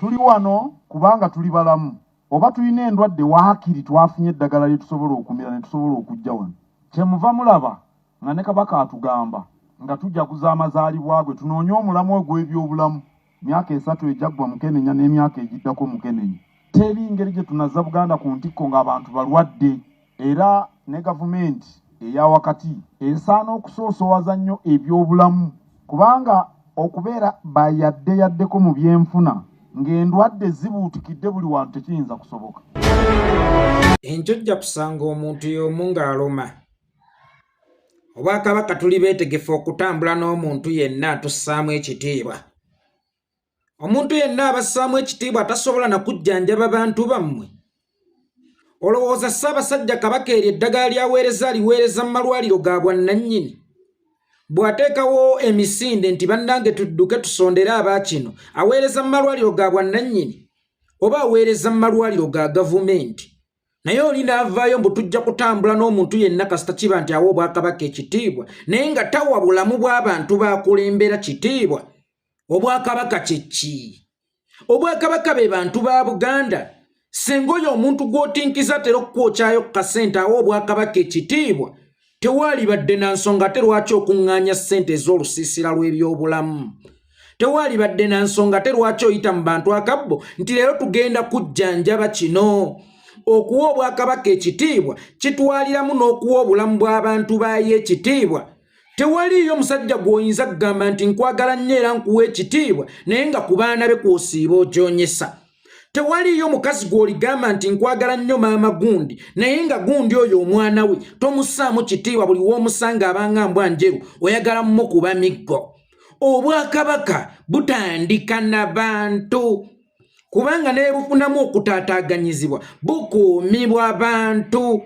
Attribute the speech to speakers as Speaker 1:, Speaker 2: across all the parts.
Speaker 1: tuli wano kubanga tuli balamu oba tulina endwadde waakiri twafunye eddagala lye tusobola okumira ne tusobola okujja wano kyemuva mulaba nga ne kabaka atugamba nga tujaguza amazaalibwa gwe tunoonye omulamu ogw'ebyobulamu myaka 3 ejaggwa Mukenenya n'emyaka egiddako Mukenenya teri ngeri gye tunazza Buganda ku ntikko ng'abantu balwadde era ne gavumenti eya wakati esaana okusoosowaza nnyo ebyobulamu kubanga okubeera bayaddeko mu byenfuna ng'endwadde zibuutikidde buli wantu tekiyinza kusoboka.
Speaker 2: Enjojja kusanga omuntu y'omu ng'aluma. Obwakabaka tuli beetegefu okutambula n'omuntu yenna atussaamu ekitiibwa. Omuntu yenna abassaamu ekitiibwa tasobola na kujjanjaba bantu bammwe. Olowooza Ssaabasajja Kabaka eryo eddagala lyaweereza aliweereza mu malwaliro ga bwannannyini. Bw'ateekawo emisinde nti bannange tudduke tusondere abaakino aweereza mu malwaliro ga bwannannyini oba aweereza mu malwaliro ga gavumenti. Naye oli n'avaayo mbu tujja kutambula n'omuntu yenna kasita kiba nti awa Obwakabaka ekitiibwa naye nga tawa bulamu bw'abantu baakulembera kitiibwa. Obwakabaka kye ki? Obwakabaka be bantu ba Buganda. Senga oyo omuntu gw'otinkiza tera okukwokyayo ku kasente awa Obwakabaka ekitiibwa tewaali badde na nsonga ate lwaki okuŋŋaanya ssente ez'olusiisira lw'ebyobulamu. Tewaali badde na nsonga ate lwaki oyita mu bantu akabbo nti leero tugenda kujjanjaba kino. Okuwa Obwakabaka ekitiibwa kitwaliramu n'okuwa obulamu bw'abantu baayo ekitiibwa. Tewaliiyo musajja gw'oyinza kugamba nti nkwagala nnyo era nkuwa ekitiibwa naye nga ku baana be kw'osiiba ogyonyesa. Tewaliiyo mukazi gw'oligamba nti nkwagala nnyo maama gundi naye nga gundi oyo omwana we tomussaamu kitiibwa buli w'omusanga abanga mbwa njeru oyagala mmukuba miggo. Obwakabaka butandika na bantu kubanga ne bufunamu okutaataaganyizibwa bukuumibwa bantu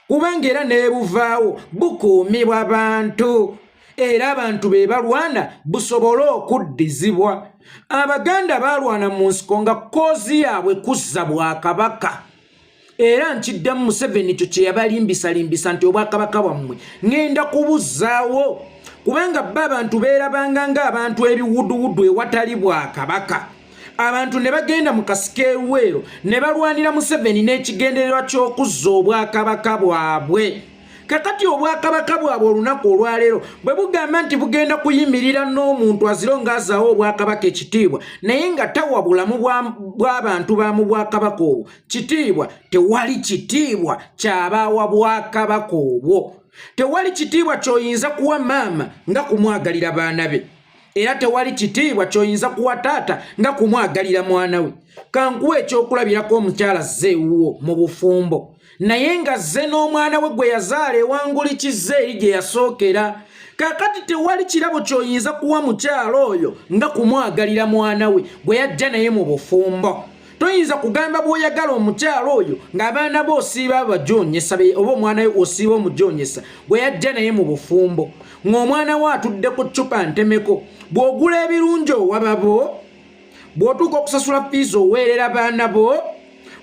Speaker 2: kubanga era ne buvaawo bukuumibwa bantu era abantu be balwana busobole okuddizibwa. Abaganda balwana mu nsiko nga koozi yaabwe kuzza Bwakabaka era nkiddamu Museveni kyo kye yabalimbisalimbisa nti Obwakabaka bwammwe ngenda kubuzzaawo kubanga bba abantu beerabanga ng'abantu ebiwuduwudu ewatali Bwakabaka. Abantu ne bagenda mu kasika eruweero ne balwanira Museveni n'ekigendererwa ky'okuzza Obwakabaka bwabwe. Kakati Obwakabaka bwabwe olunaku olwaleero bwe bugamba nti bugenda kuyimirira n'omuntu aziro ng'azaawo Obwakabaka ekitiibwa naye nga tawa bulamu bw'abantu ba mu Bwakabaka obwo kitiibwa, tewali kitiibwa kyabaawa Bwakabaka obwo. Tewali kitiibwa ky'oyinza kuwa maama nga kumwagalira baana be era tewali kitiibwa ky'oyinza kuwa taata nga kumwagalira mwana we. Kankuwa ekyokulabirako omukyala Zeewuwo mu bufumbo naye nga zze n'omwana we gwe yazaala ewanguli kizze eri gye yasookera. Kakati tewali kirabo ky'oyinza kuwa mukyala oyo nga kumwagalira mwana we gwe yajja naye mu bufumbo. Toyinza kugamba bw'oyagala omukyala oyo ng'abaana bo osiiba abajoonyesa oba omwana we osiiba omujoonyesa gwe yajja naye mu bufumbo ng'omwana we atudde ku ccupa ntemeko. Bw'ogula ebirungi owa bo, bw'otuuka okusasula fiizi oweerera baana bo,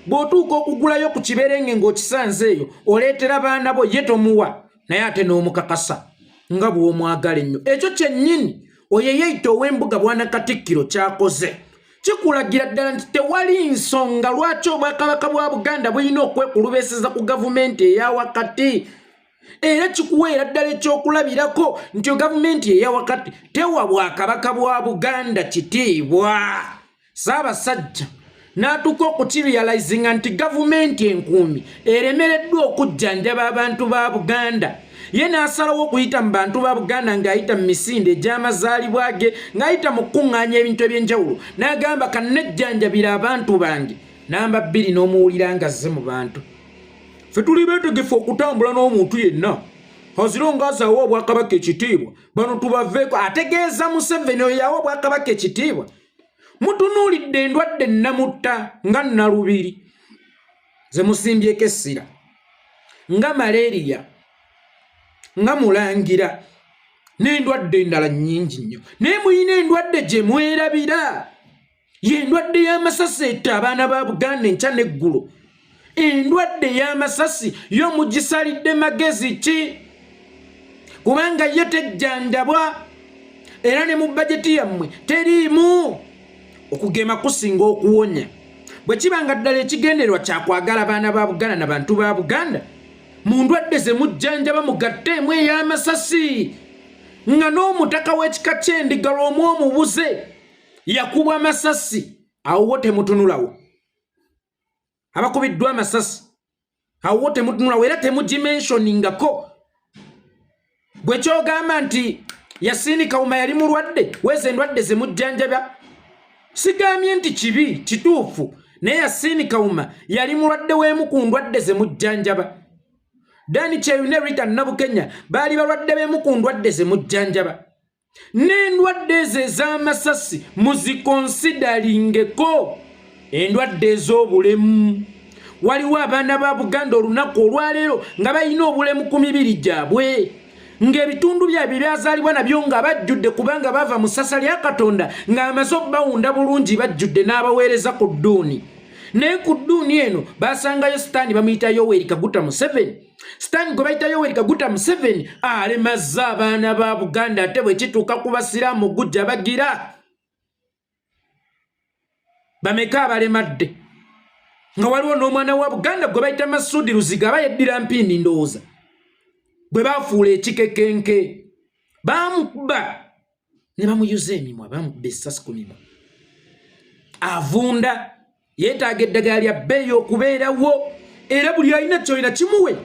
Speaker 2: bw'otuuka okugulayo ku kiberenge ng'okisanze eyo oleetera baana bo ye tomuwa naye ate n'omukakasa nga bw'omwagala ennyo. Ekyo kyennyini oyo yeeyita ow'embuga Bwana Katikkiro ky'akoze kikulagira ddala nti tewali nsonga lwaki Obwakabaka bwa Buganda bulina okwekulubeeseza ku gavumenti eya wakati. Era kikuweera ddala ekyokulabirako nti gavumenti eya wakati tewa Bwakabaka bwa Buganda kitiibwa. Ssaabasajja n'atuuka okukirealizinga nti gavumenti enkuumi eremereddwa okujjanjaba abantu ba Buganda. Ye n'asalawo okuyita mu bantu ba Buganda ng'ayita mu misinde egy'amazaalibwa ge ng'ayita mu kuŋŋaanya ebintu eby'enjawulo n'agamba kannejjanjabira abantu bange. Namba 2 n'omuwulira ng'azze mu bantu. Ffe tuli beetegefu okutambula n'omuntu yenna aziro ng'azaawa Obwakabaka ekitiibwa bano tubaveeko. Ategeeza Museveni oyo yawa Obwakabaka ekitiibwa. Mutunuulidde endwadde nnamutta nga Nnalubiri ze musimbyeko essira nga malaria nga mulangira n'endwadde endala nnyingi nnyo naye muyina endwadde gye mwerabira y'endwadde y'amasasi etta abaana ba Buganda enkya n'eggulo. Endwadde y'amasasi yo mugisalidde magezi ki? Kubanga ye tejjanjabwa era ne mu bajeti yammwe teriimu. okugema kusinga okuwonya bwe kibanga ddala ekigendererwa kyakwagala abaana ba Buganda n'abantu ba Buganda mu ndwadde ze mujjanjaba mugatteemu ey'amasasi nga n'omutaka w'ekika ky'endiga lw'omu omubuze yakubwa amasasi awo wo temutunulawo abakubiddwa amasasi awo wo temutunulawo era temugimensoningako bwe kyogamba nti Yasini Kawuma yali mulwadde weze endwadde ze mujjanjaba sigambye nti kibi kituufu naye Yasini Kawuma yali mulwadde w'emu ku ndwadde ze mujjanjaba Dani Cheyune Rita Nabukenya bali balwadde b'emu ku ndwadde ze mujjanjaba n'endwadde ze z'amasasi muzikonsidaringeko endwadde ez'obulemu waliwo abaana ba Buganda olunaku olwaleero nga balina obulemu ku mibiri gyabwe ng'ebitundu byabwe byazaalibwa nabyo nga bajjudde kubanga bava mu ssasa lya Katonda ng'amaze obbawunda bulungi bajjudde n'abaweereza ku dduuni naye ku dduuni eno basangayo Sitaani bamuyita Yoweri Kaguta Museveni Sitaani gwe bayita Yoweri Kaguta Museveni alemazza abaana ba Buganda ate bwe kituuka ku basiraamu gujja bagira bameka abalemadde nga waliwo n'omwana wa Buganda gwe bayita Masudi Luziga bayeddira mpindi ndowooza bwe bafuula ekikekenke bamukuba ne bamuyuza emimwa bamukuba essasi ku mimwa avunda yeetaaga eddagala lya bbeeyi okubeerawo era buli alina kyolina kimuwe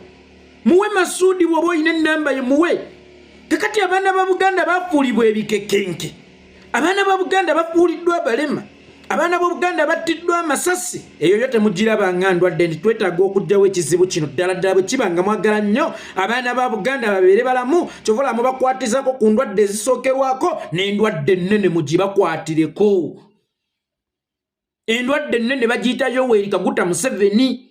Speaker 2: muwe Masudi bw'oba olina ennamba ye muwe kakati abaana ba Buganda bafuulibwa ebikekenke abaana ba Buganda bafuuliddwa abalema abaana ba Buganda battiddwa amasasi eyo yo temugirabanga ndwadde ndi twetaaga okugyawo ekizibu kino ddala ddala bwe kibanga mwagala nnyo abaana ba Buganda babeere balamu kyovola mubakwatizako ku ndwadde ezisookerwako n'endwadde ennene mugibakwatireko endwadde ennene bagiyita Yoweri Kaguta Museveni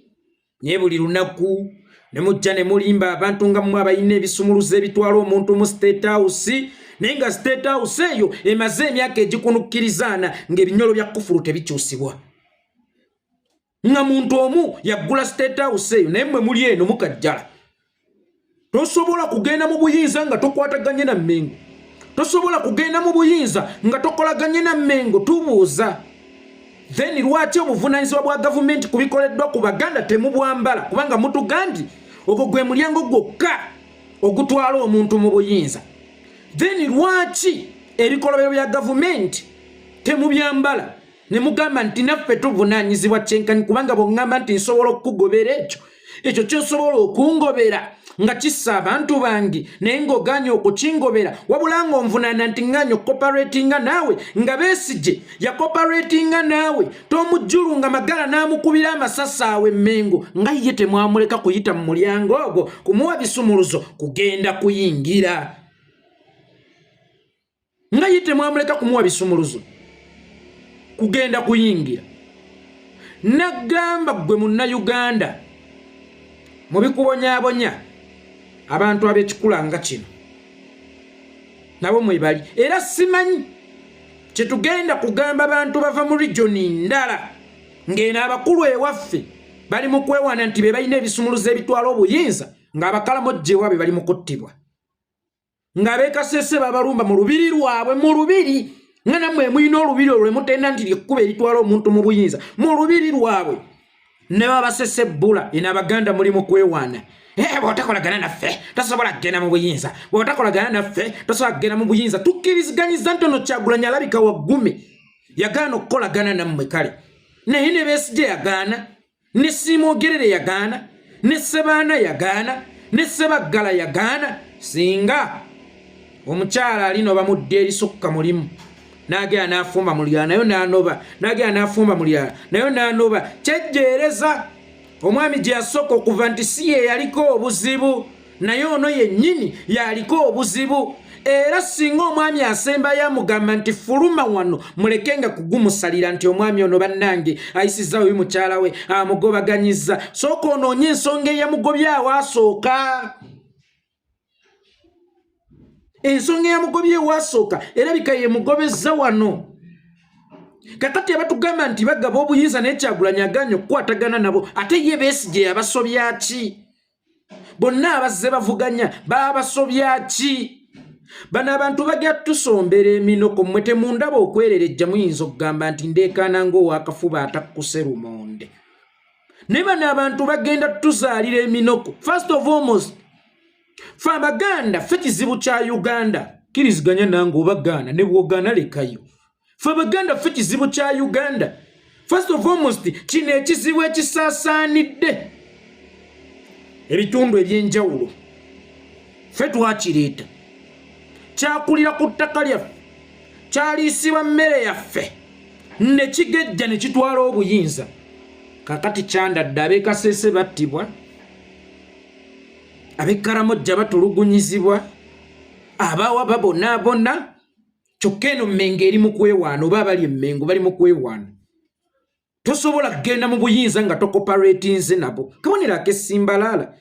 Speaker 2: naye buli lunaku ne mujja ne mulimba abantu nga mmwe abalina ebisumuluzo ebitwala omuntu mu State House naye nga State House eyo emaze emyaka egikunukkirizana ng'ebinyolo bya kufulu tebikyusibwa nga muntu omu yaggula State House eyo naye mmwe muli eno mukajjala tosobola kugenda mu buyinza nga tokwataganye na Mmengo tosobola kugenda mu buyinza nga tokolaganye na Mmengo tubuuza then lwaki obuvunaanyizibwa bwa gavumenti kubikoleddwa ku Baganda temubwambala kubanga mutugandi ogwo gwe mulyango gwokka ogutwala omuntu mu buyinza then lwaki ebikolobero bya gavumenti temubyambala ne mugamba nti naffe tuvunaanyizibwa kyenkanyi kubanga bw'oŋŋamba nti nsobola okukugobera ekyo kyosobola okungobera nga kissa abantu bangi naye ng'ogaanye okukingobera wabula ng'onvunaana nti ŋŋaanye okukoparatinga naawe nga Besigye yakoparatinga naawe tomujjulu nga Magala n'amukubira amasasi awe Mmengo nga ye temwamuleka kuyita mu mulyango ogwo kumuwa bisumuluzo kugenda kuyingira nga ye temwamuleka kumuwa bisumuluzo kugenda kuyingira nagamba gwe Munnayuganda mu bikubonyaabonya abantu ab'ekikula nga kino nabo mwebali era simanyi kyetugenda kugamba abantu bava mu regioni ndala ng'eno abakulu ewaffe bali mu kwewana nti be balina ebisumuluzo ebitwala obuyinza ng'abakalamojje ewaabwe bali mu kuttibwa ng'abeekasese babalumba mu lubiri lwabwe mu lubiri nga nammwe mulina olubiri olwo mutenda nti lyekkuba eritwala omuntu mu buyinza mu lubiri lwabwe ne babasese bbula eno Abaganda muli mu kwewaana bw'otakolagana naffe tosobola kgenda mu buyinza bw'otakolagana naffe tosobola kgenda mu buyinza tukkiriziganyiza ntono Kyagulanyi alabika waggume yagaana okukolagana nammwe kale naye ne Besigye yagaana ne Siimoogerere yagaana ne Ssebaana yagaana ne Ssebaggala yagaana singa omukyala alino bamudde erisukka mulimu n'agenda n'afumba mulala nayo n'anoba n'agenda n'afumba mulala nayo n'anoba kyejjeereza omwami gye yasooka okuva nti si ye yaliko obuzibu naye ono yennyini yaliko obuzibu era singa omwami asembayo amugamba nti fuluma wano mulekenga kugumusalira nti omwami ono bannange ayisizza oyo mukyala we amugobaganyizza sooka onoonye ensonga eyamugobyawo asooka ensonga eyamugobyewo asooka erabika ye mugobezza wano kakati abatugamba nti bagaba obuyinza naye Kyagulanyi agaanye okukwatagana nabo ate ye Besigye yabasobya ki bonna abazze bavuganya babasobya ki bano abantu bagya tusombera eminoko mmwe temundaba okwererejja muyinza okugamba nti ndeekaana ng'owakafuba atakkuse lumonde ne bano abantu bagenda tuzaalira eminoko. First of almost fe Abaganda fe kizibu kya Uganda kiriziganya nange obagaana ne bwogaana lekayo. Fe Abaganda fe kizibu kya Uganda. First of almost kino ekizibu ekisaasaanidde ebitundu ebyenjawulo fe twakireeta kyakulira ku ttaka lyaffe kyaliisibwa mmere yaffe ne kigejja ne kitwala obuyinza. Kakati kyandadde ab'Ekasese battibwa, ab'Ekaramoja batulugunyizibwa, abaawa babonaabona. Kyokka eno Mmengo eri mu kwewaana oba abali Mmengo bali mu kwewaana. Tosobola kgenda mu buyinza nga tokoparatinze nabo. Kabonero ak'Essimbalaala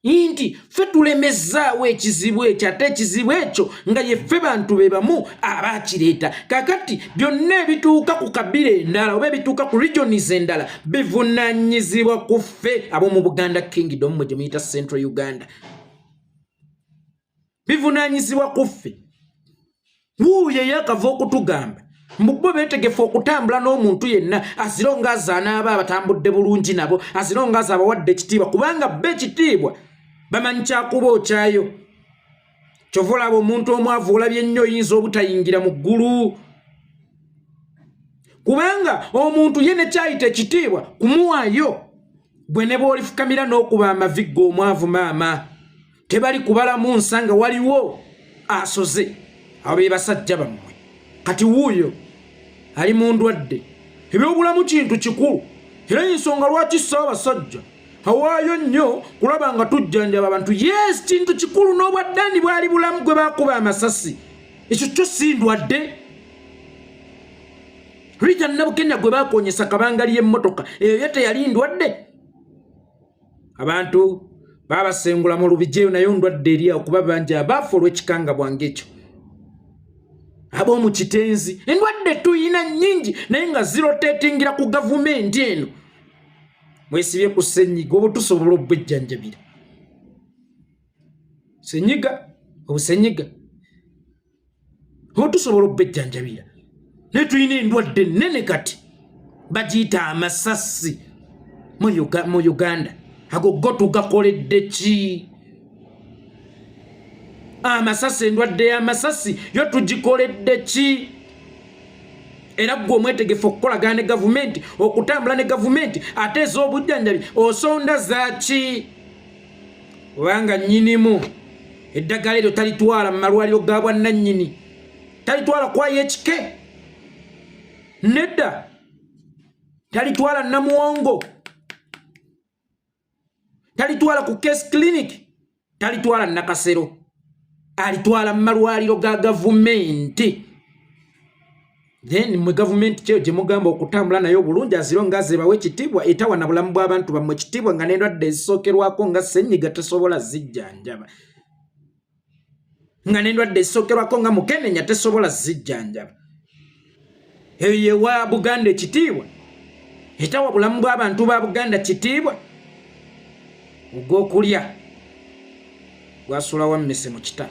Speaker 2: nti ffe tulemezzaawo ekizibu ekyo ate ekizibu ekyo nga yeffe bantu be bamu abaakireeta. Kakati byonna ebituuka ku kabira endala oba ebituuka ku regions endala bivunaanyizibwa ku ffe ab'omu Buganda Kingdom mwe gye muyita Central Uganda. Bivunaanyizibwa ku ffe. Wuuyo eyakava okutugamba mbubo beetegefu okutambula n'omuntu yenna azira ng'azaana aba abatambudde bulungi nabo, azira ng'aza abawadde ekitiibwa kubanga bbe ekitiibwa bamanyi kyakuba okyayo. Kyova olaba omuntu omwavu olabye ennyo oyinza obutayingira mu ggulu kubanga omuntu ye ne kyayita ekitiibwa kumuwaayo. Gwe ne bw'olifukamira n'okuba amavigga omwavu maama tebali kubalamu nsanga waliwo asoze. Abo be basajja bammwe. Kati wuuyo ali mu ndwadde. Ebyobulamu kintu kikulu era ensonga lwaki Ssaabasajja awaayo nnyo kulaba nga tujjanjaba abantu. Yes, kintu kikulu n'obwaddani bwali bulamu gwe baakuba amasasi. Ekyo kyo si ndwadde. Richard Nabukenya gwe baakonyesa kabanga ly'emmotoka eyo ye teyali ndwadde. Abantu baabasengula mu lubijeyo nayo ndwadde eri awo kuba bangi abaafa olw'ekikanga bwange ekyo. Ab'omu kitenzi endwadde tuyina nnyingi naye nga ziroteetingira ku gavumenti eno. Mwesibye ku ssenyiga oba tusobola obbwejjanjabira. Obusenyiga oba tusobola obbwejjanjabira naye tuyina endwadde nnene kati bagiyita amasasi mu Uganda. Ago go tugakoledde ki? Amasasi, endwadde y'amasasi yo tugikoledde ki? Era gwe omwetegefu okukolagana ne gavumenti, okutambula ne gavumenti ate ez'obujjanjabi osonda zaaki? Kubanga nnyinimu eddagala eryo talitwala mu malwaliro ga bwannannyini, talitwala kwa yekike, nedda talitwala Namuwongo, talitwala ku Case Clinic, talitwala Nakasero, alitwala mu malwaliro ga gavumenti. Then mwe gavumenti kyeyo gye mugamba okutambula nayo obulungi aziro ngazebawo ekitiibwa etawa na bulamu bw'abantu bammwe ekitiibwa nga n'endwadde ezisookerwako nga ssenyiga tesobola zijjanjaba, nga n'endwadde ezisookerwako nga mukenenya tesobola zijjanjaba. Eyo yewa Buganda ekitiibwa etawa bulamu bw'abantu ba Buganda kitiibwa. Ogw'okulya gwasula wammese mu kita.